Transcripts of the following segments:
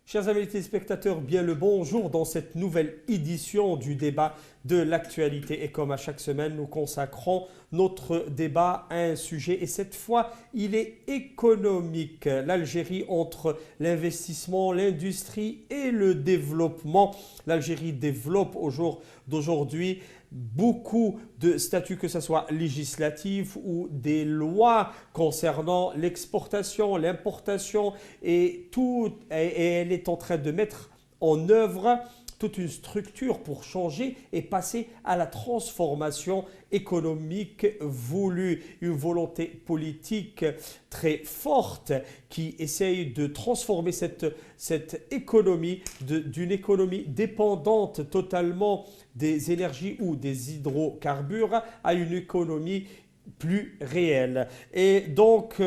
Chers amis téléspectateurs, bien le bonjour dans cette nouvelle édition du débat de l'actualité. Et comme à chaque semaine, nous consacrons notre débat à un sujet. Et cette fois, il est économique. L'Algérie entre l'investissement, l'industrie et le développement. L'Algérie développe au jour d'aujourd'hui beaucoup de statuts, que ce soit législatifs ou des lois concernant l'exportation, l'importation et tout. Et elle est en train de mettre en œuvre toute une structure pour changer et passer à la transformation économique voulue. Une volonté politique très forte qui essaye de transformer cette économie d'une économie dépendante totalement des énergies ou des hydrocarbures à une économie plus réelle. Et donc,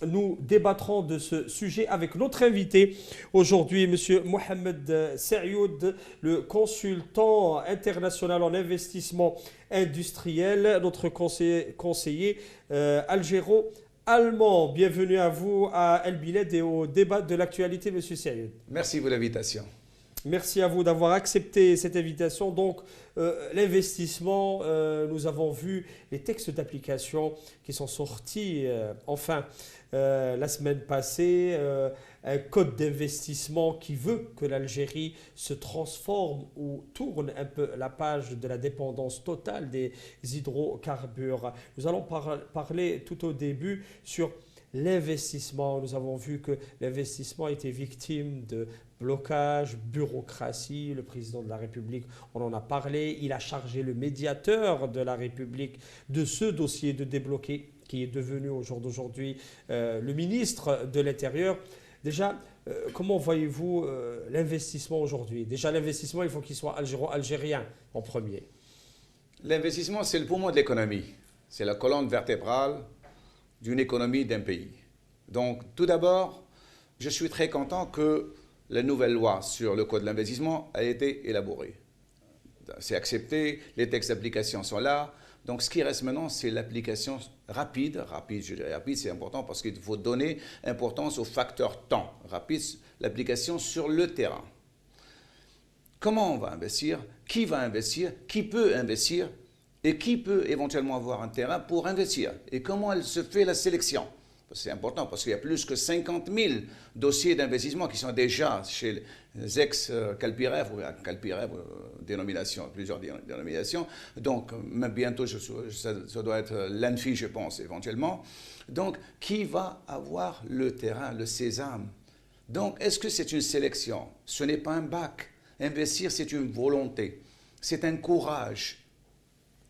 nous débattrons de ce sujet avec notre invité aujourd'hui, M. Mohamed Serioud, le consultant international en investissement industriel, notre conseiller algéro-allemand. Bienvenue à vous à El Biled et au débat de l'actualité, M. Serioud. Merci pour l'invitation. Merci à vous d'avoir accepté cette invitation. Donc, l'investissement, nous avons vu les textes d'application qui sont sortis, la semaine passée, un code d'investissement qui veut que l'Algérie se transforme ou tourne un peu la page de la dépendance totale des hydrocarbures. Nous allons parler tout au début sur l'investissement. Nous avons vu que l'investissement a été victime de blocage, bureaucratie. Le président de la République, on en a parlé, il a chargé le médiateur de la République de ce dossier de débloquer, qui est devenu au jour d'aujourd'hui le ministre de l'Intérieur. Déjà, comment voyez-vous l'investissement aujourd'hui? Déjà, l'investissement, il faut qu'il soit algérien en premier. L'investissement, c'est le poumon de l'économie. C'est la colonne vertébrale d'une économie d'un pays. Donc, tout d'abord, je suis très content que la nouvelle loi sur le code de l'investissement a été élaborée. C'est accepté, les textes d'application sont là. Donc, ce qui reste maintenant, c'est l'application rapide. Je dirais rapide, c'est important parce qu'il faut donner importance au facteur temps. Rapide, l'application sur le terrain. Comment on va investir? Qui va investir? Qui peut investir? Et qui peut éventuellement avoir un terrain pour investir? Et comment elle se fait la sélection? C'est important parce qu'il y a plus que 50 000 dossiers d'investissement qui sont déjà chez les ex-Calpirev, ou Calpirev, plusieurs dénominations. Donc, même bientôt, ça doit être l'ANFI, je pense, éventuellement. Donc, qui va avoir le terrain, le sésame? Donc, est-ce que c'est une sélection? Ce n'est pas un bac. Investir, c'est une volonté. C'est un courage.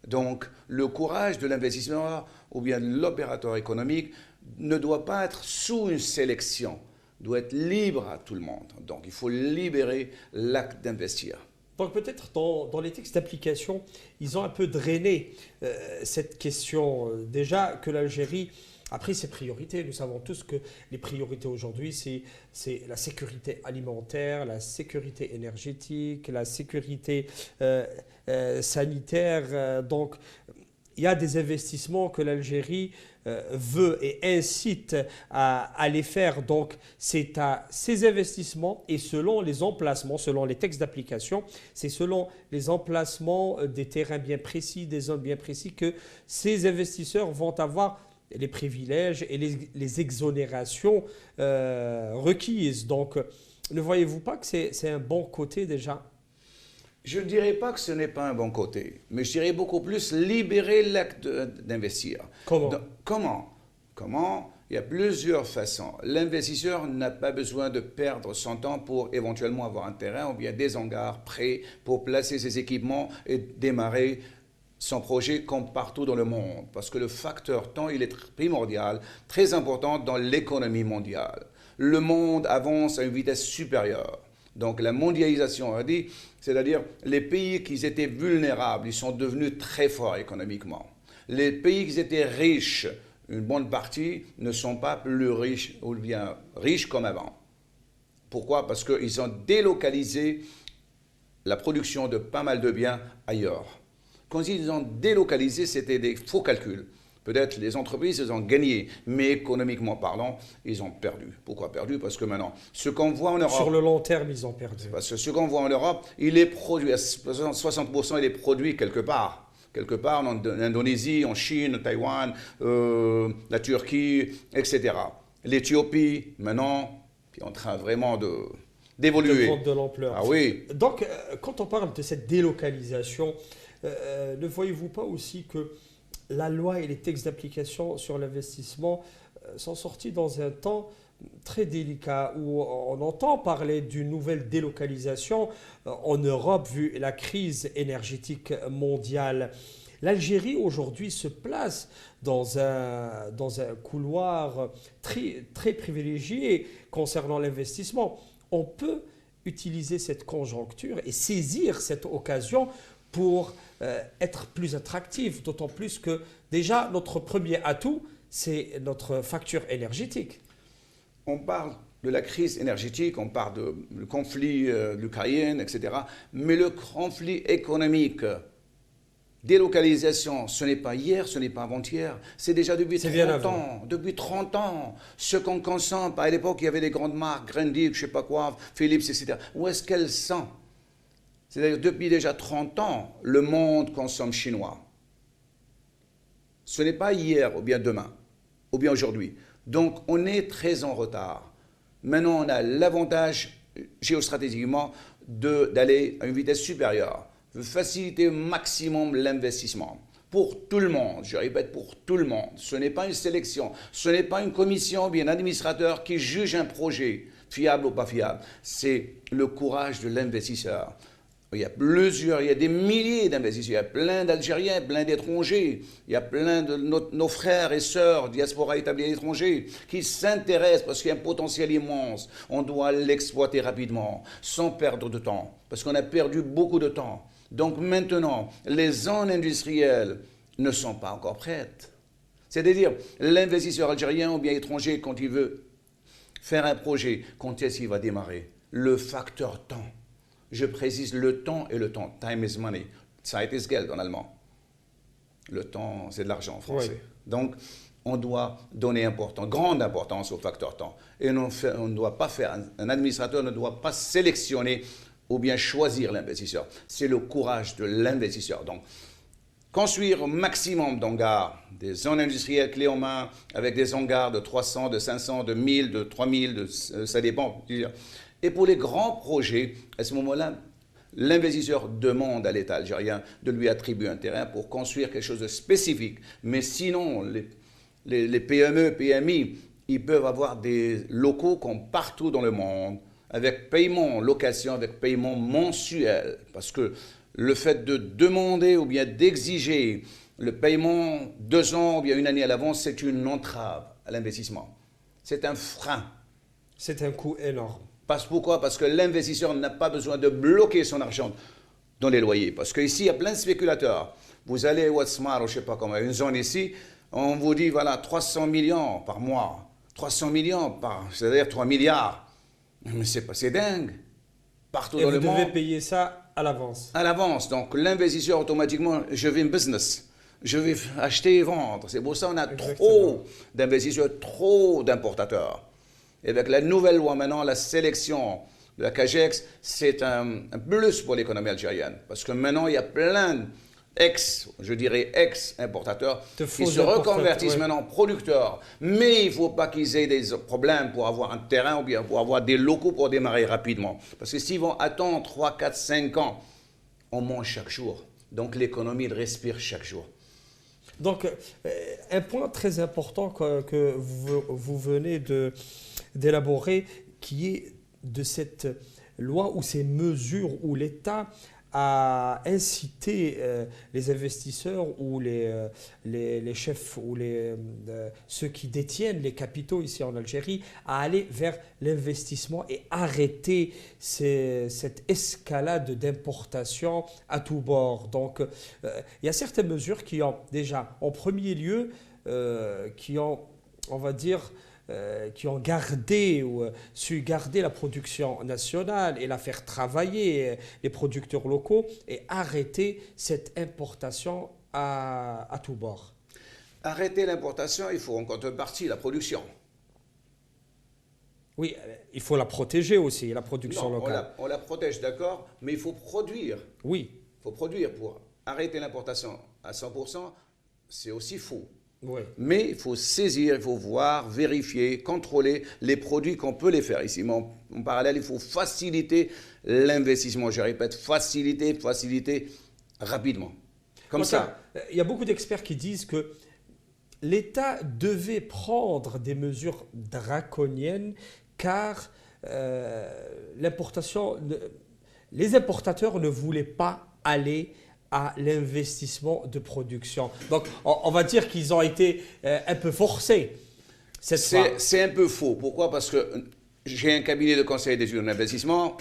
Donc, le courage de l'investisseur ou bien de l'opérateur économique ne doit pas être sous une sélection, doit être libre à tout le monde. Donc, il faut libérer l'acte d'investir. Donc, peut-être dans les textes d'application, ils ont un peu drainé cette question. Déjà que l'Algérie a pris ses priorités. Nous savons tous que les priorités aujourd'hui, c'est la sécurité alimentaire, la sécurité énergétique, la sécurité sanitaire. Donc, il y a des investissements que l'Algérie veut et incite à les faire. Donc, c'est à ces investissements et selon les emplacements, selon les textes d'application, c'est selon les emplacements des terrains bien précis, des zones bien précis, que ces investisseurs vont avoir les privilèges et les exonérations requises. Donc, ne voyez-vous pas que c'est un bon côté déjà? Je ne dirais pas que ce n'est pas un bon côté, mais je dirais beaucoup plus libérer l'acte d'investir. Comment? Il y a plusieurs façons. L'investisseur n'a pas besoin de perdre son temps pour éventuellement avoir un terrain ou bien des hangars prêts pour placer ses équipements et démarrer son projet comme partout dans le monde. Parce que le facteur temps, il est primordial, très important dans l'économie mondiale. Le monde avance à une vitesse supérieure. Donc la mondialisation, on dit, c'est-à-dire les pays qui étaient vulnérables, ils sont devenus très forts économiquement. Les pays qui étaient riches, une bonne partie, ne sont pas plus riches ou bien riches comme avant. Pourquoi? Parce qu'ils ont délocalisé la production de pas mal de biens ailleurs. Quand ils ont délocalisé, c'était des faux calculs. Peut-être les entreprises, elles ont gagné, mais économiquement parlant, ils ont perdu. Pourquoi perdu? Parce que maintenant, ce qu'on voit en Europe... Sur le long terme, ils ont perdu. Parce que ce qu'on voit en Europe, il est produit, à 60%, il est produit quelque part. Quelque part en Indonésie, en Chine, en Taïwan, la Turquie, etc. L'Éthiopie, maintenant, est en train vraiment d'évoluer. De prendre de l'ampleur. Ah oui. Donc, quand on parle de cette délocalisation, ne voyez-vous pas aussi que la loi et les textes d'application sur l'investissement sont sortis dans un temps très délicat où on entend parler d'une nouvelle délocalisation en Europe vu la crise énergétique mondiale. L'Algérie aujourd'hui se place dans un couloir très privilégié concernant l'investissement. On peut utiliser cette conjoncture et saisir cette occasion pour être plus attractif, d'autant plus que déjà notre premier atout, c'est notre facture énergétique. On parle de la crise énergétique, on parle du conflit de l'Ukraine, etc. Mais le conflit économique, délocalisation, ce n'est pas hier, ce n'est pas avant-hier, c'est déjà depuis 30 ans. Depuis 30 ans. Ce qu'on consomme, à l'époque, il y avait des grandes marques, Grundig, je ne sais pas quoi, Philips, etc. Où est-ce qu'elles sont? C'est-à-dire, depuis déjà 30 ans, le monde consomme chinois. Ce n'est pas hier, ou bien demain, ou bien aujourd'hui. Donc, on est très en retard. Maintenant, on a l'avantage, géostratégiquement, d'aller à une vitesse supérieure, de faciliter au maximum l'investissement. Pour tout le monde, je répète, pour tout le monde. Ce n'est pas une sélection, ce n'est pas une commission ou bien un administrateur qui juge un projet, fiable ou pas fiable. C'est le courage de l'investisseur. Il y a des milliers d'investisseurs, il y a plein d'Algériens, plein d'étrangers, il y a plein de nos frères et sœurs, diaspora établis à l'étranger, qui s'intéressent parce qu'il y a un potentiel immense. On doit l'exploiter rapidement, sans perdre de temps, parce qu'on a perdu beaucoup de temps. Donc maintenant, les zones industrielles ne sont pas encore prêtes. C'est-à-dire, l'investisseur algérien ou bien étranger, quand il veut faire un projet, quand est-ce qu'il va démarrer? Le facteur temps. Je précise le temps et le temps. Time is money. Zeit ist Geld en allemand. Le temps, c'est de l'argent en français. Oui. Donc, on doit donner grande importance au facteur temps. Et on ne doit pas faire, un administrateur ne doit pas sélectionner ou bien choisir l'investisseur. C'est le courage de l'investisseur. Donc, construire au maximum d'hangars, des zones industrielles clés en main, avec des hangars de 300, de 500, de 1000, de 3000, ça dépend. Et pour les grands projets, à ce moment-là, l'investisseur demande à l'État algérien de lui attribuer un terrain pour construire quelque chose de spécifique. Mais sinon, les PME, PMI, ils peuvent avoir des locaux comme partout dans le monde, avec paiement location, avec paiement mensuel. Parce que le fait de demander ou bien d'exiger le paiement 2 ans ou bien 1 année à l'avance, c'est une entrave à l'investissement. C'est un frein. C'est un coût énorme. Pourquoi? Parce que l'investisseur n'a pas besoin de bloquer son argent dans les loyers. Parce qu'ici, il y a plein de spéculateurs. Vous allez à Ouatsmar, ou je ne sais pas comment, une zone ici, on vous dit, voilà, 300 millions par mois. 300 millions c'est-à-dire 3 milliards. Mais c'est dingue. Partout dans le monde. Et vous devez payer ça à l'avance. À l'avance. Donc, l'investisseur, automatiquement, je vais un business. Je vais acheter et vendre. C'est pour ça qu'on a trop d'investisseurs, trop d'importateurs. Et avec la nouvelle loi maintenant, la sélection de la CAGEX, c'est un plus pour l'économie algérienne. Parce que maintenant, il y a plein ex-importateurs qui se reconvertissent maintenant en producteurs. Mais il ne faut pas qu'ils aient des problèmes pour avoir un terrain ou bien pour avoir des locaux pour démarrer rapidement. Parce que s'ils vont attendre 3, 4, 5 ans, on mange chaque jour. Donc l'économie respire chaque jour. Donc, un point très important que vous venez d'élaborer, qui est de cette loi ou ces mesures où l'État a incité les investisseurs ou les chefs ou ceux qui détiennent les capitaux ici en Algérie à aller vers l'investissement et arrêter cette escalade d'importation à tous bords. Donc, il y a certaines mesures qui ont déjà, en premier lieu, qui ont, on va dire, qui ont gardé ou su garder la production nationale et la faire travailler, les producteurs locaux, et arrêter cette importation à tout bord. Arrêter l'importation, il faut en contrepartie la production. Oui, il faut la protéger aussi, la production Non, locale. on la protège, d'accord, mais il faut produire. Oui, Il faut produire pour arrêter l'importation à 100%, c'est aussi faux. oui. Mais il faut saisir, il faut voir, vérifier, contrôler les produits qu'on peut les faire ici. Mais en parallèle, il faut faciliter l'investissement. Je répète, faciliter rapidement. Comme ça. Il y a beaucoup d'experts qui disent que l'État devait prendre des mesures draconiennes car les importateurs ne voulaient pas aller à l'investissement de production. Donc, on va dire qu'ils ont été un peu forcés cette fois. C'est un peu faux. Pourquoi? Parce que j'ai un cabinet de conseil des études d'investissement.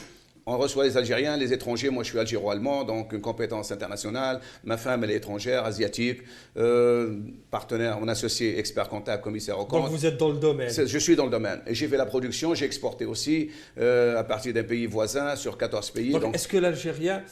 On reçoit les Algériens, les étrangers. Moi, je suis algéro-allemand, donc une compétence internationale. Ma femme, elle est étrangère, asiatique. Partenaire, mon associé, expert comptable, commissaire au compte. Donc, vous êtes dans le domaine. Je suis dans le domaine. Et j'ai fait la production, j'ai exporté aussi à partir d'un pays voisin sur 14 pays. Donc est-ce que l'Algérien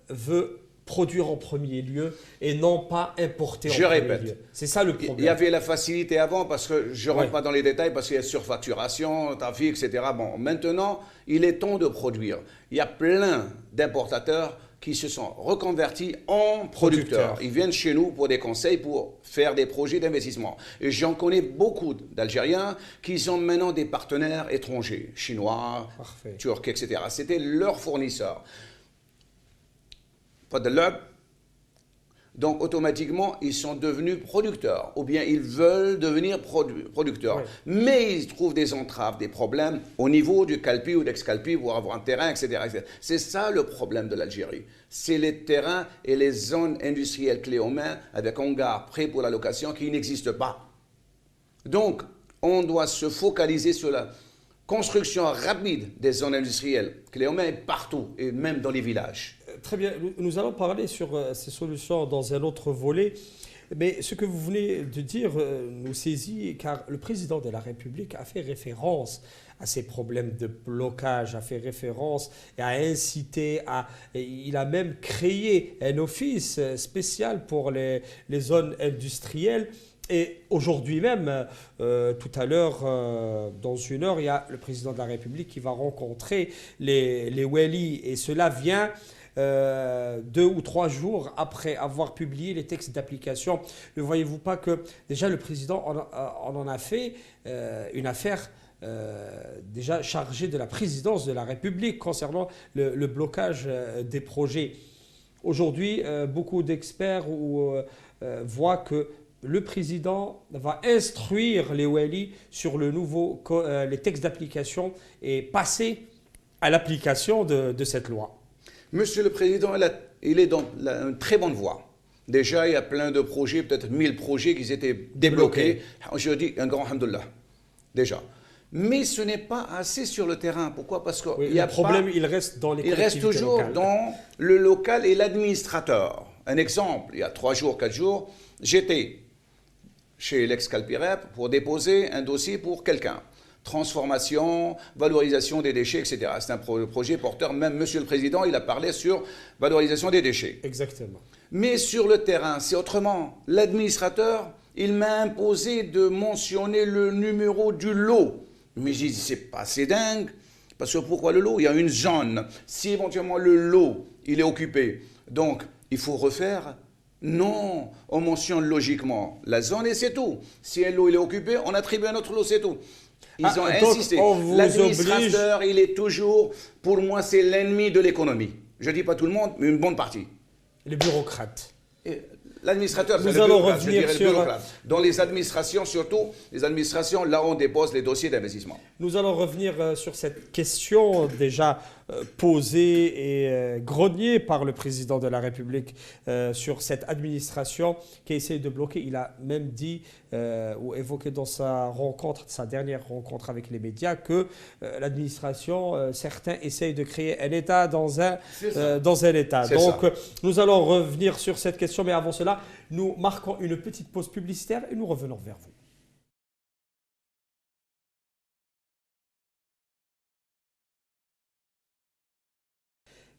veut produire en premier lieu et non pas importer en premier lieu? C'est ça le problème. Il y avait la facilité avant, parce que je ne rentre pas dans les détails, parce qu'il y a surfacturation, trafic, etc. Bon, maintenant, il est temps de produire. Il y a plein d'importateurs qui se sont reconvertis en producteurs. Ils viennent chez nous pour des conseils, pour faire des projets d'investissement. Et j'en connais beaucoup d'Algériens qui ont maintenant des partenaires étrangers, chinois, turcs, etc. C'était leurs fournisseurs. Pas de l'Europe. Donc, automatiquement, ils sont devenus producteurs, ou bien ils veulent devenir producteurs. Oui. Mais ils trouvent des entraves, des problèmes au niveau du Calpi ou d'Ex-Calpi pour avoir un terrain, etc. etc. C'est ça le problème de l'Algérie. C'est les terrains et les zones industrielles clés en main avec hangars prêts pour la location qui n'existent pas. Donc, on doit se focaliser sur la construction rapide des zones industrielles clés en main partout, et même dans les villages. Très bien, nous allons parler sur ces solutions dans un autre volet, mais ce que vous venez de dire nous saisit, car le président de la République a fait référence à ces problèmes de blocage, a fait référence et a incité, il a même créé un office spécial pour les zones industrielles. Et aujourd'hui même, tout à l'heure, dans une heure, il y a le président de la République qui va rencontrer les Wali, et cela vient 2 ou 3 jours après avoir publié les textes d'application. Ne voyez-vous pas que déjà le président en a fait une affaire déjà chargée de la présidence de la République concernant le blocage des projets? Aujourd'hui, beaucoup d'experts voient que le président va instruire les Wali sur les textes d'application et passer à l'application de cette loi. Monsieur le Président, il est dans une très bonne voie. Déjà, il y a plein de projets, peut-être 1000 projets qui étaient débloqués. Je dis un grand alhamdoulilah, déjà. Mais ce n'est pas assez sur le terrain. Pourquoi? Parce que le problème, il reste dans les collectivités locales. Il reste toujours dans le local et l'administrateur. Un exemple, il y a 3 jours, 4 jours, j'étais chez l'ex-Calpirep pour déposer un dossier pour quelqu'un. Transformation, valorisation des déchets, etc. C'est un projet porteur. Même Monsieur le Président, il a parlé sur valorisation des déchets. Exactement. Mais sur le terrain, c'est autrement. L'administrateur, il m'a imposé de mentionner le numéro du lot. Mais j'ai dit, c'est pas assez dingue. Parce que pourquoi le lot? Il y a une zone. Si éventuellement le lot, il est occupé, donc il faut refaire. Non, on mentionne logiquement la zone et c'est tout. Si un lot il est occupé, on attribue un autre lot, c'est tout. Ils ont insisté. L'administrateur, il est toujours, pour moi, c'est l'ennemi de l'économie. Je ne dis pas tout le monde, mais une bonne partie. Les bureaucrates. L'administrateur, nous allons revenir sur... Dans les administrations, surtout, les administrations, là, on dépose les dossiers d'investissement. Nous allons revenir sur cette question déjà posée et grognée par le président de la République sur cette administration qui essaie de bloquer. Il a même dit ou évoqué dans sa dernière rencontre avec les médias, que l'administration, certains essayent de créer un État dans un État. Donc, nous allons revenir sur cette question, mais avant cela, nous marquons une petite pause publicitaire et nous revenons vers vous.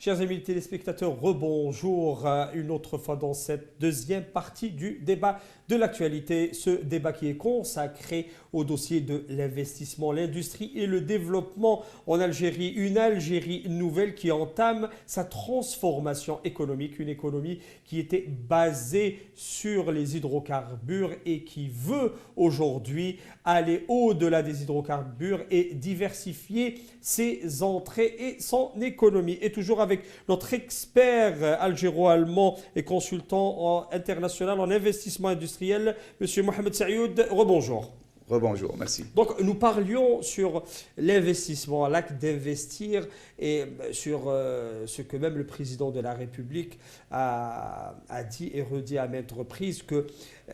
Chers amis téléspectateurs, rebonjour une autre fois dans cette deuxième partie du débat de l'actualité. Ce débat qui est consacré au dossier de l'investissement, l'industrie et le développement en Algérie. Une Algérie nouvelle qui entame sa transformation économique, une économie qui était basée sur les hydrocarbures et qui veut aujourd'hui aller au-delà des hydrocarbures et diversifier ses entrées et son économie. Et toujours avec notre expert algéro-allemand et consultant international en investissement industriel, M. Mohamed Saïoud. Rebonjour. Rebonjour, merci. Donc, nous parlions sur l'investissement, l'acte d'investir et sur ce que même le président de la République a dit et redit à maintes reprises, que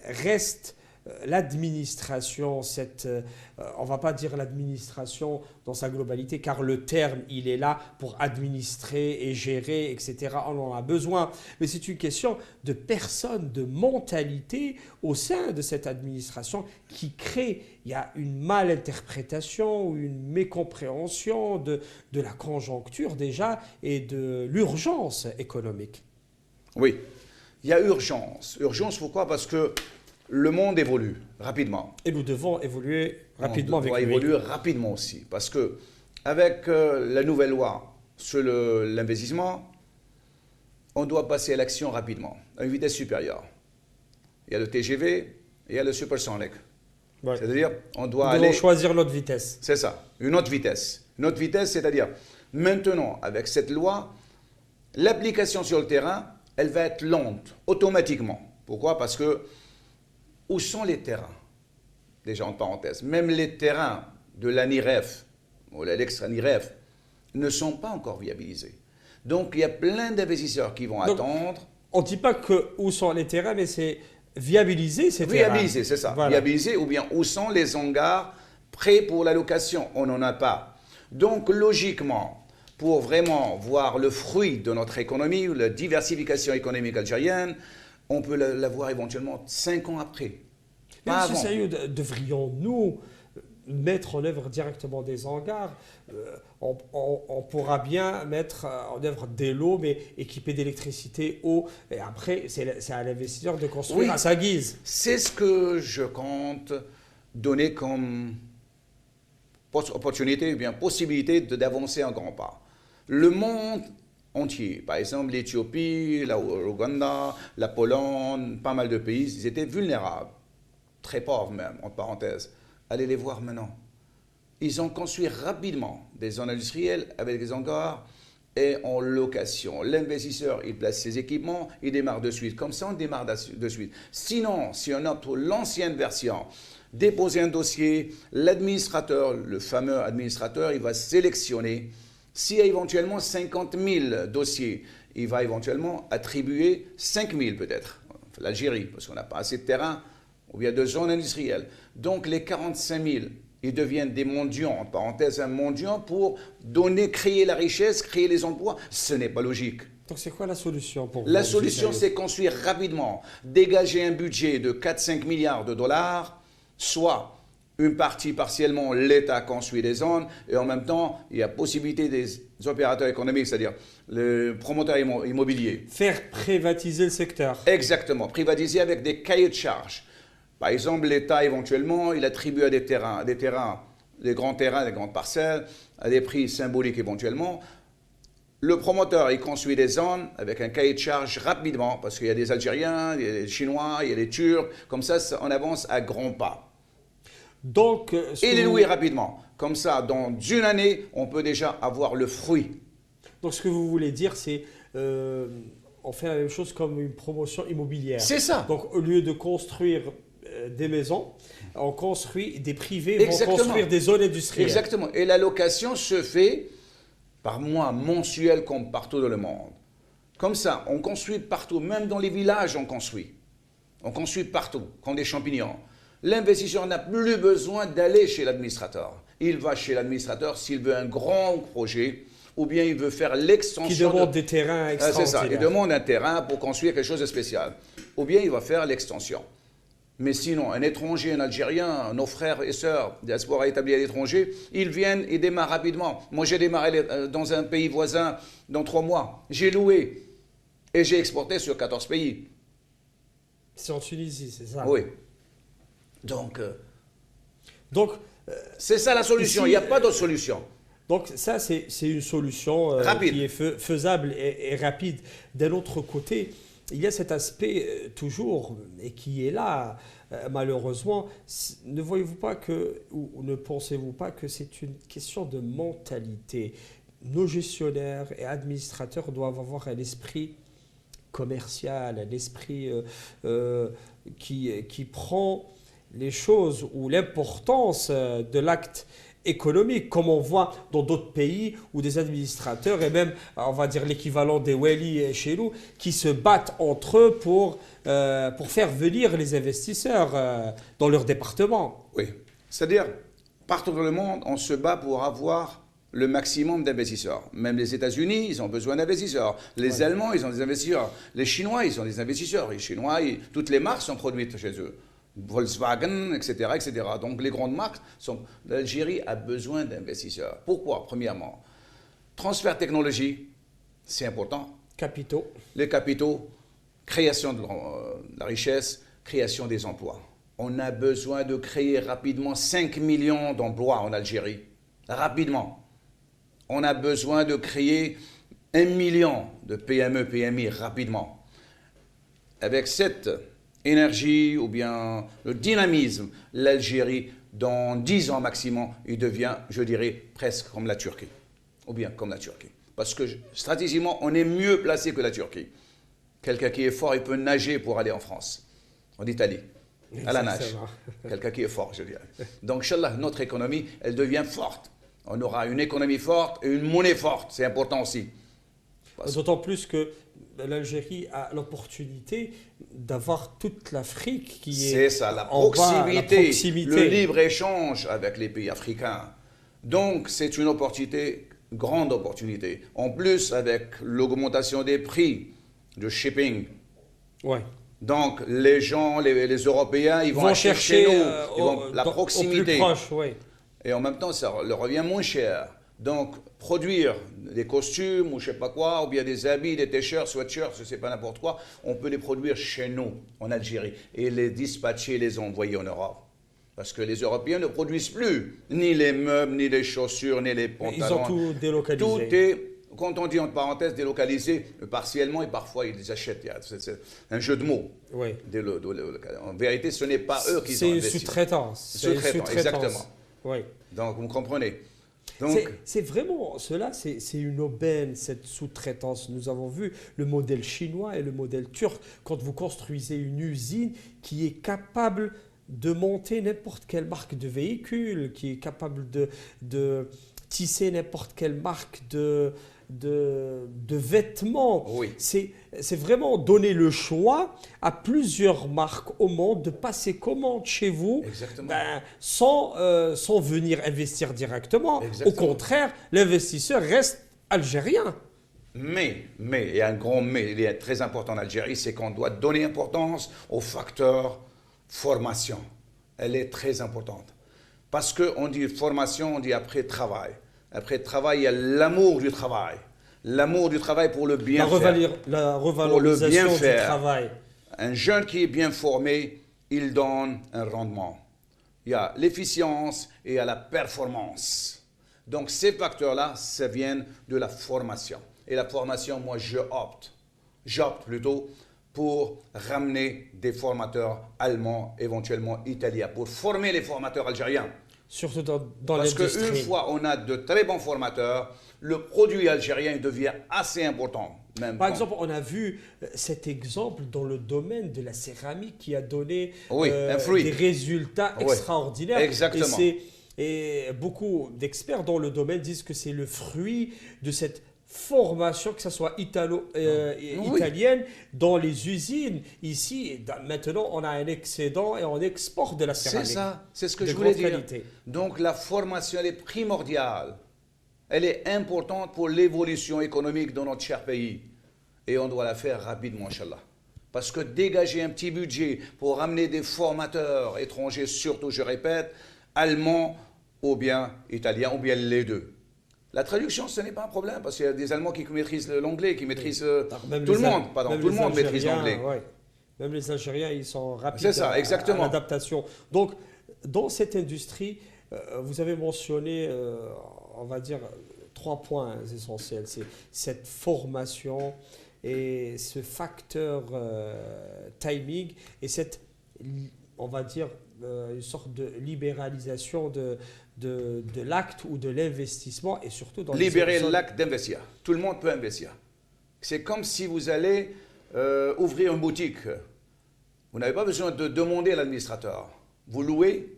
reste l'administration, on ne va pas dire l'administration dans sa globalité, car le terme, il est là pour administrer et gérer, etc. On en a besoin. Mais c'est une question de personnes, de mentalité au sein de cette administration qui crée, il y a une malinterprétation ou une mécompréhension de la conjoncture déjà et de l'urgence économique. Oui, il y a urgence. Urgence, pourquoi? Parce que le monde évolue rapidement. Et nous devons évoluer rapidement avec lui. On doit évoluer rapidement aussi. Parce que avec la nouvelle loi sur l'investissement, on doit passer à l'action rapidement, à une vitesse supérieure. Il y a le TGV et il y a le supersonic. Ouais. C'est-à-dire, on nous devons choisir notre vitesse. C'est ça, une autre vitesse. Une autre vitesse, c'est-à-dire, maintenant, avec cette loi, l'application sur le terrain, elle va être lente, automatiquement. Pourquoi? Parce que où sont les terrains? Déjà en parenthèse, même les terrains de l'ANIREF ou l'ex-ANIREF ne sont pas encore viabilisés. Donc il y a plein d'investisseurs qui vont attendre. On ne dit pas que où sont les terrains, mais c'est viabiliser ces terrains. Viabiliser, c'est ça. Voilà. Viabiliser, ou bien où sont les hangars prêts pour la location? On n'en a pas. Donc logiquement, pour vraiment voir le fruit de notre économie, la diversification économique algérienne, on peut l'avoir éventuellement 5 ans après. Mais M. Saïoud, devrions-nous mettre en œuvre directement des hangars? On pourra bien mettre en œuvre des lots, mais équipés d'électricité, eau, et après, c'est à l'investisseur de construire à sa guise. C'est ce que je compte donner comme opportunité, ou bien possibilité d'avancer un grand pas. Le monde entier, par exemple l'Éthiopie, l'Ouganda, la Pologne, pas mal de pays, ils étaient vulnérables, très pauvres même, en parenthèse. Allez les voir maintenant. Ils ont construit rapidement des zones industrielles avec des hangars et en location. L'investisseur, il place ses équipements, il démarre de suite. Comme ça, on démarre de suite. Sinon, si on opte pour l'ancienne version, déposer un dossier, l'administrateur, le fameux administrateur, il va sélectionner. S'il y a éventuellement 50 000 dossiers, il va éventuellement attribuer 5 000 peut-être. L'Algérie, parce qu'on n'a pas assez de terrain, ou bien de zones industrielles. Donc les 45 000, ils deviennent des mendiants, en parenthèse un mendiant, pour créer la richesse, créer les emplois. Ce n'est pas logique. Donc c'est quoi la solution pour vous? La solution, c'est construire rapidement, dégager un budget de 4-5 milliards de dollars, soit une partie partiellement, l'État construit des zones, et en même temps, il y a possibilité des opérateurs économiques, c'est-à-dire les promoteurs immobiliers. Faire privatiser le secteur. Exactement, privatiser avec des cahiers de charges. Par exemple, l'État, éventuellement, il attribue à des terrains, des grands terrains, des grandes parcelles, à des prix symboliques éventuellement. Le promoteur, il construit des zones avec un cahier de charges rapidement, parce qu'il y a des Algériens, il y a des Chinois, il y a des Turcs, comme ça, on avance à grands pas. Donc, et les louer rapidement. Comme ça, dans une année, on peut déjà avoir le fruit. Donc, ce que vous voulez dire, c'est on fait la même chose comme une promotion immobilière. C'est ça. Donc, au lieu de construire des maisons, on construit des privés, vont construire des zones industrielles. Exactement. Et la location se fait par mois mensuel comme partout dans le monde. Comme ça, on construit partout, même dans les villages, on construit. On construit partout, comme des champignons. L'investisseur n'a plus besoin d'aller chez l'administrateur. Il va chez l'administrateur s'il veut un grand projet ou bien il veut faire l'extension. Qui demande des terrains extraordinaires. C'est ça, il demande un terrain pour construire quelque chose de spécial. Ou bien il va faire l'extension. Mais sinon, un étranger, un Algérien, nos frères et sœurs, diaspora établis à l'étranger, ils viennent et démarrent rapidement. Moi, j'ai démarré dans un pays voisin dans 3 mois. J'ai loué et j'ai exporté sur 14 pays. C'est en Tunisie, c'est ça? Oui. Donc, Donc, c'est ça la solution. ici, Il n'y a pas d'autre solution. Donc ça, c'est une solution qui est faisable et rapide. D'un autre côté, il y a cet aspect toujours, et qui est là, malheureusement. Ne voyez-vous pas que, ou ne pensez-vous pas que c'est une question de mentalité? Nos gestionnaires et administrateurs doivent avoir un esprit commercial, un esprit qui prend les choses ou l'importance de l'acte économique, comme on voit dans d'autres pays où des administrateurs et même, on va dire, l'équivalent des wali chez nous, qui se battent entre eux pour faire venir les investisseurs dans leur département. Oui. C'est-à-dire, partout dans le monde, on se bat pour avoir le maximum d'investisseurs. Même les États-Unis, ils ont besoin d'investisseurs. Les Allemands, ils ont des investisseurs. Les Chinois, ils ont des investisseurs. Les Chinois, toutes les marques sont produites chez eux. Volkswagen, etc., etc. Donc les grandes marques l'Algérie a besoin d'investisseurs. Pourquoi? Premièrement, transfert de technologie, c'est important. Capitaux. Les capitaux, création de la richesse, création des emplois. On a besoin de créer rapidement 5 millions d'emplois en Algérie. Rapidement. On a besoin de créer 1 million de PME, PMI rapidement. Avec cette énergie ou bien le dynamisme, l'Algérie, dans 10 ans maximum, il devient, je dirais, presque comme la Turquie. Ou bien comme la Turquie. Parce que stratégiquement, on est mieux placé que la Turquie. Quelqu'un qui est fort, il peut nager pour aller en France, en Italie, à la nage. Quelqu'un qui est fort, je dirais. Donc, Inch'Allah, notre économie, elle devient forte. On aura une économie forte et une monnaie forte. C'est important aussi. D'autant plus que l'Algérie a l'opportunité d'avoir toute l'Afrique qui est... C'est ça, la proximité, le libre-échange avec les pays africains. Donc, c'est une opportunité, grande opportunité. En plus, avec l'augmentation des prix de shipping. Ouais. Donc, les gens, les Européens, ils vont acheter chez nous. La proximité. Au plus proche, ouais. Et en même temps, ça leur revient moins cher. Donc, produire des costumes ou je ne sais pas quoi, ou bien des habits, des t-shirts, sweatshirts, je ne sais pas n'importe quoi, on peut les produire chez nous, en Algérie, et les dispatcher, les envoyer en Europe. Parce que les Européens ne produisent plus ni les meubles, ni les chaussures, ni les pantalons. Ils ont tout délocalisé. Tout est, quand on dit entre parenthèses délocalisé, partiellement, et parfois ils les achètent. C'est un jeu de mots. Oui. En vérité, ce n'est pas eux qui ont investi. C'est une sous-traitance. Sous-traitance, exactement. Oui. Donc, vous comprenez. C'est vraiment, c'est une aubaine, cette sous-traitance. Nous avons vu le modèle chinois et le modèle turc. Quand vous construisez une usine qui est capable de monter n'importe quelle marque de véhicule, qui est capable de tisser n'importe quelle marque de vêtements. Oui. C'est vraiment donner le choix à plusieurs marques au monde de passer commande chez vous sans venir investir directement. Exactement. Au contraire, l'investisseur reste algérien. Mais, il y a un grand mais, il est très important en Algérie, c'est qu'on doit donner importance au facteur formation. Elle est très importante. Parce qu'on dit formation, on dit après travail. Après travail, il y a l'amour du travail. L'amour du travail pour le bien faire. La revalorisation du travail. Un jeune qui est bien formé, il donne un rendement. Il y a l'efficience et il y a la performance. Donc ces facteurs-là, ça vient de la formation. Et la formation, moi, j'opte plutôt pour ramener des formateurs allemands, éventuellement italiens, pour former les formateurs algériens. Surtout dans l'industrie. Parce qu'une fois on a de très bons formateurs, le produit algérien devient assez important. Par exemple, on a vu cet exemple dans le domaine de la céramique qui a donné des résultats extraordinaires. Exactement. Et beaucoup d'experts dans le domaine disent que c'est le fruit de cette formation, que ce soit italienne, dans les usines. Ici, maintenant, on a un excédent et on exporte de la céramique. C'est ça, c'est ce que je voulais dire. Donc la formation, elle est primordiale. Elle est importante pour l'évolution économique de notre cher pays. Et on doit la faire rapidement, Inch'Allah. Parce que dégager un petit budget pour ramener des formateurs étrangers, surtout, je répète, allemands ou bien italiens, ou bien les deux. La traduction, ce n'est pas un problème, parce qu'il y a des Allemands qui maîtrisent l'anglais, qui maîtrisent tout le monde. Pardon, tout le monde maîtrise l'anglais. Ouais. Même les Algériens, ils sont rapides C'est ça, exactement. à l'adaptation. Donc, dans cette industrie, vous avez mentionné, on va dire, 3 points essentiels. C'est cette formation et ce facteur timing et cette, on va dire, une sorte de libéralisation de l'acte ou de l'investissement et surtout dans libérer l'acte d'investir. Tout le monde peut investir. C'est comme si vous allez ouvrir une boutique. Vous n'avez pas besoin de demander à l'administrateur. Vous louez,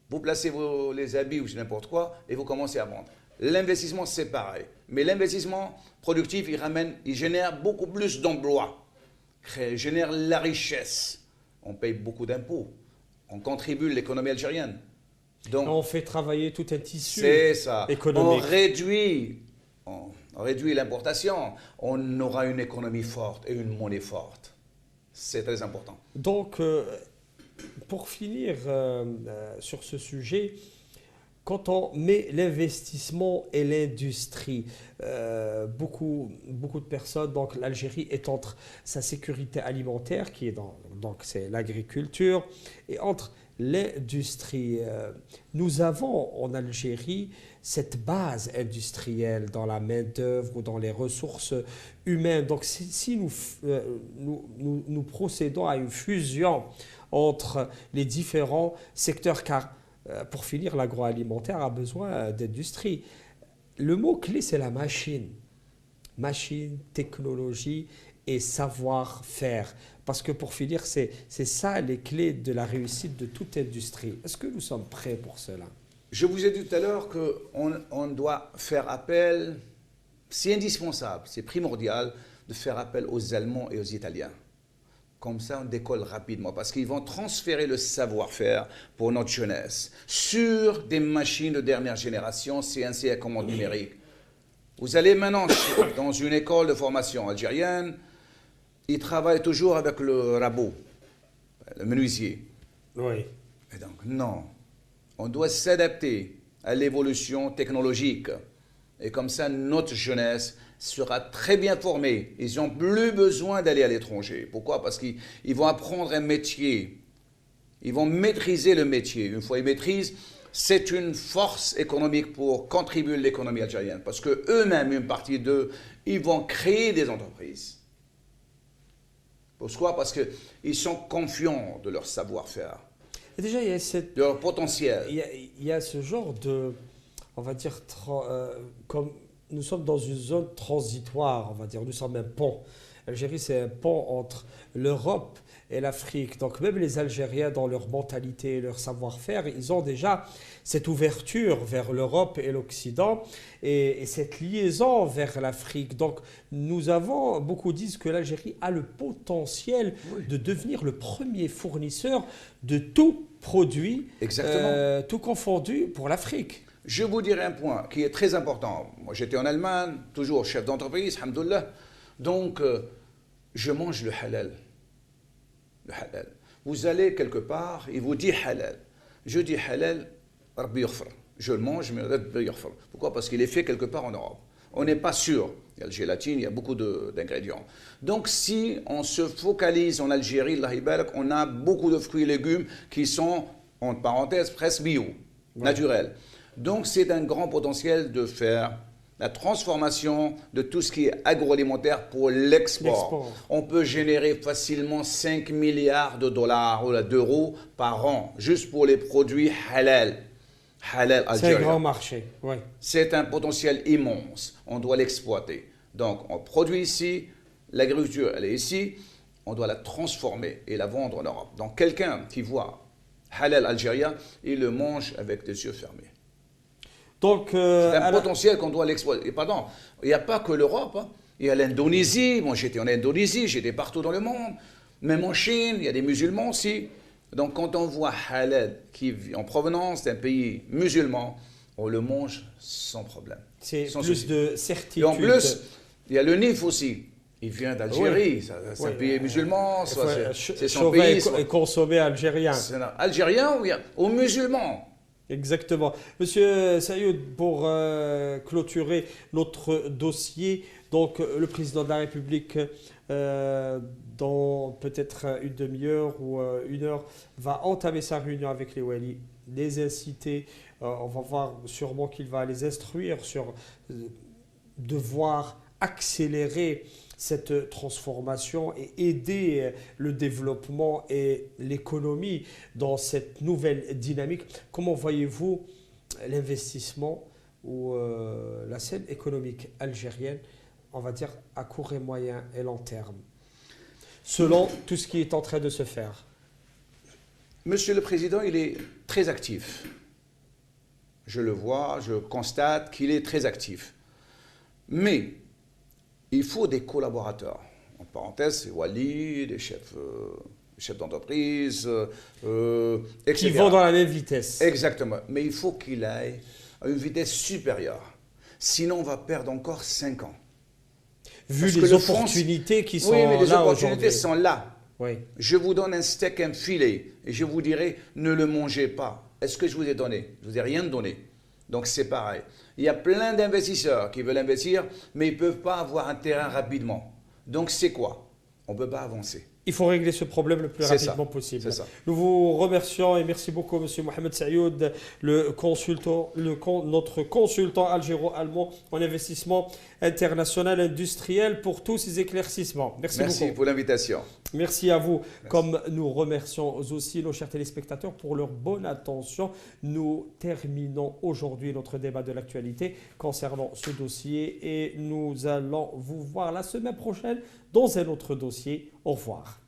vous placez les habits ou n'importe quoi et vous commencez à vendre. L'investissement, c'est pareil. Mais l'investissement productif, il génère beaucoup plus d'emplois. Il génère la richesse. On paye beaucoup d'impôts. On contribue à l'économie algérienne. Donc, on fait travailler tout un tissu économique. On réduit l'importation. On aura une économie forte et une monnaie forte. C'est très important. Donc, pour finir sur ce sujet, quand on met l'investissement et l'industrie, beaucoup de personnes, donc l'Algérie est entre sa sécurité alimentaire, qui est donc c'est l'agriculture, et entre l'industrie. Nous avons en Algérie cette base industrielle dans la main-d'œuvre ou dans les ressources humaines. Donc si nous procédons à une fusion entre les différents secteurs, car pour finir, l'agroalimentaire a besoin d'industrie. Le mot-clé, c'est la machine. Machine, technologie et savoir-faire. Parce que pour finir, c'est ça les clés de la réussite de toute industrie. Est-ce que nous sommes prêts pour cela? Je vous ai dit tout à l'heure qu'on doit faire appel, c'est indispensable, c'est primordial de faire appel aux Allemands et aux Italiens. Comme ça, on décolle rapidement parce qu'ils vont transférer le savoir-faire pour notre jeunesse sur des machines de dernière génération, CNC à commande numérique. Vous allez maintenant dans une école de formation algérienne, ils travaillent toujours avec le rabot, le menuisier. Oui. Et donc, non. On doit s'adapter à l'évolution technologique. Et comme ça, notre jeunesse sera très bien formée. Ils n'ont plus besoin d'aller à l'étranger. Pourquoi? Parce qu'ils vont apprendre un métier. Ils vont maîtriser le métier. Une fois ils maîtrisent, c'est une force économique pour contribuer à l'économie algérienne. Parce qu'eux-mêmes, une partie d'eux, ils vont créer des entreprises. Pourquoi? Parce qu'ils sont confiants de leur savoir-faire. Et déjà, il y a de leur potentiel. Il y a ce genre de, on va dire, comme nous sommes dans une zone transitoire, on va dire, nous sommes un pont. L'Algérie, c'est un pont entre l'Europe et l'Afrique. Donc même les Algériens, dans leur mentalité et leur savoir-faire, ils ont déjà cette ouverture vers l'Europe et l'Occident et cette liaison vers l'Afrique. Donc beaucoup disent que l'Algérie a le potentiel de devenir le premier fournisseur de tout produit, tout confondu pour l'Afrique. Je vous dirai un point qui est très important. Moi, j'étais en Allemagne, toujours chef d'entreprise, alhamdoulilah. Donc, je mange le halal. Le halal. Vous allez quelque part, il vous dit halal. Je dis halal, Rabbi yaghfir. Je le mange, mais Rabbi yaghfir. Pourquoi? Parce qu'il est fait quelque part en Europe. On n'est pas sûr. Il y a la gélatine, il y a beaucoup d'ingrédients. Donc, si on se focalise en Algérie, on a beaucoup de fruits et légumes qui sont, entre parenthèses, presque bio, naturels. Donc, c'est un grand potentiel de faire la transformation de tout ce qui est agroalimentaire pour l'export. On peut générer facilement 5 milliards de dollars ou d'euros par an, juste pour les produits halal. Halal algérien. C'est un grand marché, oui. C'est un potentiel immense. On doit l'exploiter. Donc, on produit ici, l'agriculture, elle est ici, on doit la transformer et la vendre en Europe. Donc, quelqu'un qui voit halal algérien, il le mange avec des yeux fermés. Donc, c'est un potentiel qu'on doit l'exploiter. Pardon, il n'y a pas que l'Europe. Hein. Il y a l'Indonésie. Moi, j'étais en Indonésie, j'étais partout dans le monde. Même en Chine, il y a des musulmans aussi. Donc, quand on voit halal qui vit en provenance d'un pays musulman, on le mange sans problème. C'est plus de certitude. Et en plus, il y a le NIF aussi. Il vient d'Algérie, c'est un pays musulman, soit c'est son pays. Et consommer algérien. Algérien ou musulman. Exactement. Monsieur Sayoud, pour clôturer notre dossier, donc le président de la République, dans peut-être une demi-heure ou une heure, va entamer sa réunion avec les Wali, les inciter. On va voir sûrement qu'il va les instruire sur devoir accélérer cette transformation et aider le développement et l'économie dans cette nouvelle dynamique. Comment voyez-vous l'investissement ou la scène économique algérienne, on va dire à court et moyen et long terme, selon tout ce qui est en train de se faire? Monsieur le Président, il est très actif. Je le vois, je constate qu'il est très actif. Mais il faut des collaborateurs. En parenthèse, c'est Wali, des chefs d'entreprise, etc. Qui vont dans la même vitesse. Exactement. Mais il faut qu'il aille à une vitesse supérieure. Sinon, on va perdre encore 5 ans. Vu les opportunités qui sont là aujourd'hui. Oui, mais les opportunités sont là. Oui. Je vous donne un steak, un filet, et je vous dirai, ne le mangez pas. Est-ce que je vous ai donné? Je ne vous ai rien donné. Donc c'est pareil. Il y a plein d'investisseurs qui veulent investir, mais ils ne peuvent pas avoir un terrain rapidement. Donc c'est quoi? On ne peut pas avancer. Il faut régler ce problème le plus rapidement possible. Nous vous remercions et merci beaucoup, M. Mohamed Sayoud, notre consultant algéro-allemand en investissement international industriel, pour tous ces éclaircissements. Merci beaucoup. Merci pour l'invitation. Merci à vous. Merci. Comme nous remercions aussi nos chers téléspectateurs pour leur bonne attention. Nous terminons aujourd'hui notre débat de l'actualité concernant ce dossier et nous allons vous voir la semaine prochaine dans un autre dossier. Au revoir.